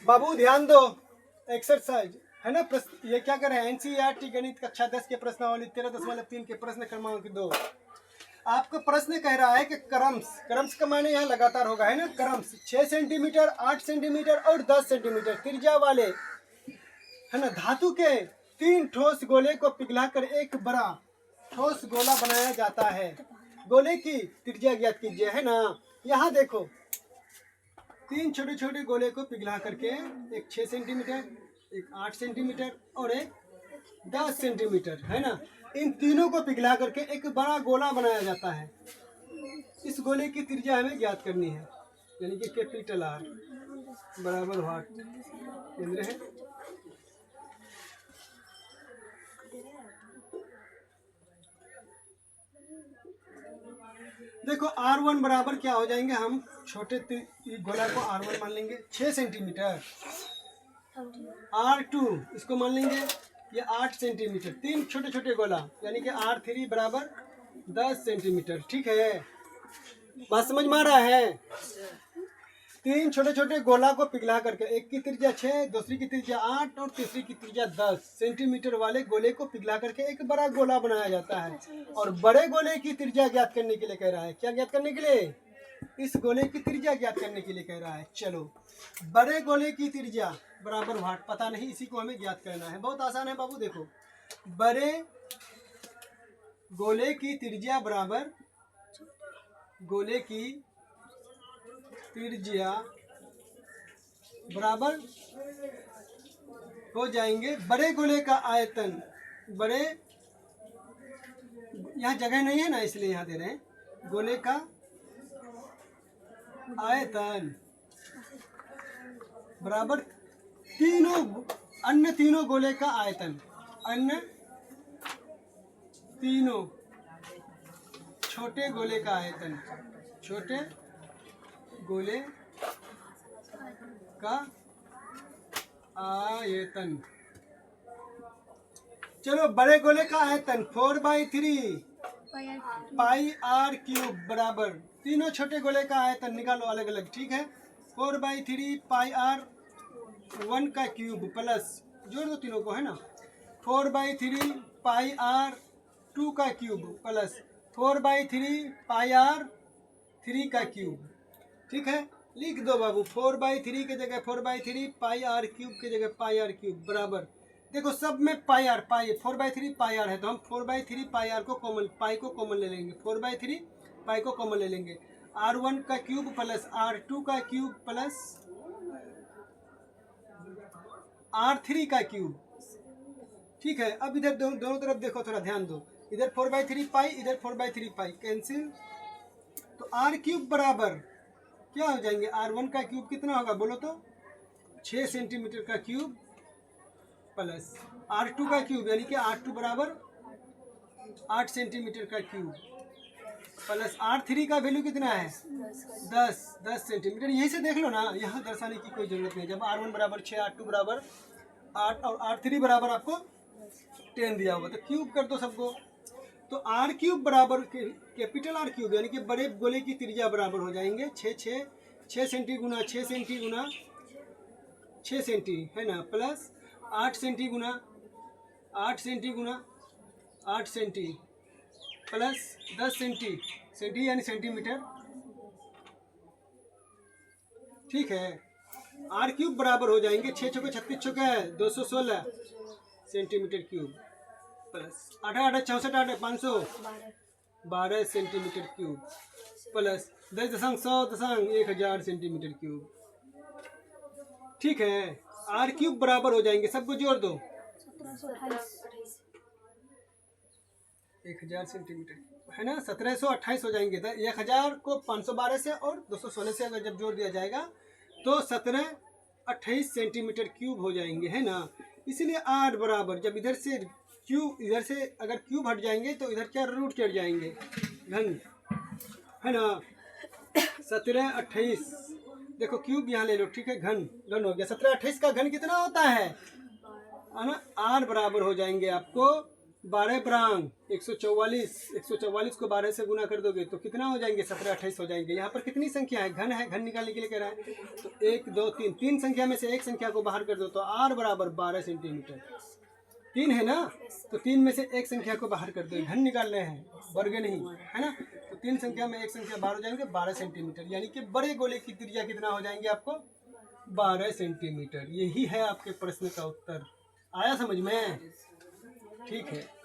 बाबू ध्यान दो, एक्सरसाइज है ना। प्रश्न ये क्या कर रहे हैं, एनसीईआरटी गणित कक्षा 10 के प्रश्नावली 13.3 के प्रश्न क्रमांक 2। आपका प्रश्न कह रहा है कि क्रम्स, क्रम्स का माने यहाँ लगातार होगा है ना। क्रम्स 6 सेंटीमीटर, 8 सेंटीमीटर और 10 सेंटीमीटर त्रिज्या वाले है ना धातु के 3 ठोस गोले को पिघलाकर एक बड़ा ठोस गोला बनाया जाता है। गोले की त्रिज्या ज्ञात कीजिए है ना। यहाँ देखो 3 छोटे छोटे गोले को पिघला करके एक 6 सेंटीमीटर, एक 8 सेंटीमीटर और एक 10 सेंटीमीटर है ना, इन तीनों को पिघला करके एक बड़ा गोला बनाया जाता है। इस गोले की त्रिज्या हमें ज्ञात करनी है, यानी कि कैपिटल आर बराबर वाट केंद्र है। देखो R1 बराबर क्या हो जाएंगे, हम छोटे गोला को R1 मान लेंगे 6 सेंटीमीटर। R2 इसको मान लेंगे ये 8 सेंटीमीटर, 3 छोटे छोटे गोला यानी कि R3 बराबर 10 सेंटीमीटर। ठीक है, बात समझ में आ रहा है। 3 छोटे छोटे गोला को पिघला करके एक की त्रिज्या 6, दूसरी की त्रिज्या 8 और तीसरी की त्रिज्या 10 सेंटीमीटर वाले गोले को पिघला करके एक बड़ा गोला बनाया जाता है। और बड़े गोले की त्रिज्या ज्ञात करने के लिए कह रहा है। क्या ज्ञात करने के लिए, इस गोले की त्रिज्या ज्ञात करने के लिए कह रहा है। चलो, बड़े गोले की त्रिज्या बराबर वाट पता नहीं, इसी को हमें ज्ञात करना है। बहुत आसान है बाबू, देखो बड़े गोले की त्रिज्या बराबर गोले की त्रिज्या बराबर हो जाएंगे बड़े गोले का आयतन। बड़े यहाँ जगह नहीं है ना, इसलिए यहाँ दे रहे हैं गोले का आयतन बराबर अन्य तीनों गोले का आयतन। अन्य तीनों छोटे गोले का आयतन, छोटे गोले का आयतन। चलो, बड़े गोले का आयतन 4/3 पाई आर क्यूब बराबर तीनों छोटे गोले का आयतन निकालो अलग अलग। ठीक है, 4/3 पाई आर 1 का क्यूब प्लस, जोड़ दो तीनों को है ना, 4/3 पाई आर 2 का क्यूब प्लस 4/3 पाई आर 3 का क्यूब। ठीक है, लिख दो बाबू 4/3 के जगह 4/3, पाई आर क्यूब के जगह पाई आर क्यूब बराबर। देखो सब में पाई आर, पाई 4/3 पाई आर है तो हम 4/3 पाई आर को कॉमन, पाई को कॉमन ले लेंगे, 4/3 पाई को कॉमन ले लेंगे। R1 का क्यूब प्लस R2 का क्यूब प्लस R3 का क्यूब। ठीक है, अब इधर दोनों तरफ देखो, थोड़ा ध्यान दो, इधर 4/3 पाई, इधर 4/3 पाई कैंसिल, तो R क्यूब बराबर क्या हो जाएंगे, R1 का क्यूब कितना होगा बोलो तो, 6 सेंटीमीटर का क्यूब प्लस R2 का क्यूब यानी कि R2 बराबर 8 सेंटीमीटर का क्यूब प्लस R3 का वैल्यू कितना है 10 सेंटीमीटर। यहीं से देख लो ना, यहाँ दर्शाने की कोई जरूरत नहीं। जब R1 बराबर 6, R2 बराबर 8 और R3 बराबर आपको 10 दिया होगा तो क्यूब कर दो सबको। तो R क्यूब बराबर कैपिटल R क्यूब यानी कि बड़े गोले की त्रिज्या बराबर हो जाएंगे 6 सेंटी गुना 6 सेंटी गुना 6 सेंटी है ना, प्लस 8 सेंटी गुना 8 सेंटी गुना 8 सेंटी प्लस 10 सेंटी, सेंटी यानी सेंटीमीटर। ठीक है, R क्यूब बराबर हो जाएंगे 6 चौके 36 चौके 216 centimetre cube plus 8 8 64 8 512 centimetre cube plus 10.100 centimetre cube. ठीक है, R क्यूब बराबर हो जाएंगे, सबको जोड़ दो 1000 सेंटीमीटर है ना, 1728 हो जाएंगे। 1000 को 512 से और 216 से अगर जब जोड़ दिया जाएगा तो 1728 सेंटीमीटर क्यूब हो जाएंगे है ना। इसलिए R बराबर, जब इधर से क्यूब, इधर से अगर क्यूब हट जाएंगे तो इधर क्या रूट चढ़ जाएंगे, घन है ना। 1728 देखो क्यूब यहाँ ले लो, ठीक है, घन घन हो गया। 1728 का घन कितना होता है ना, R बराबर हो जाएंगे आपको 12 बरांग 144 को 12 से गुना कर दोगे तो कितना हो जाएंगे? 17 28 हो जाएंगे। यहाँ पर कितनी संख्या है? घन है, घन निकालने के लिए कह रहा है। तो 1 2 3, 3 संख्या में से एक संख्या को बाहर कर दो तो r बराबर 12 सेंटीमीटर। 3 है ना, तो 3 में से एक संख्या को बाहर कर दो, घन निकालने हैं, वर्ग नहीं, है ना। तो 3 संख्या में एक संख्या बाहर हो जाएंगे 12 सेंटीमीटर, यानी कि बड़े गोले की त्रिज्या कितना हो जाएंगे आपको? 12 सेंटीमीटर। यही है आपके प्रश्न का उत्तर। आया समझ में? ठीक है।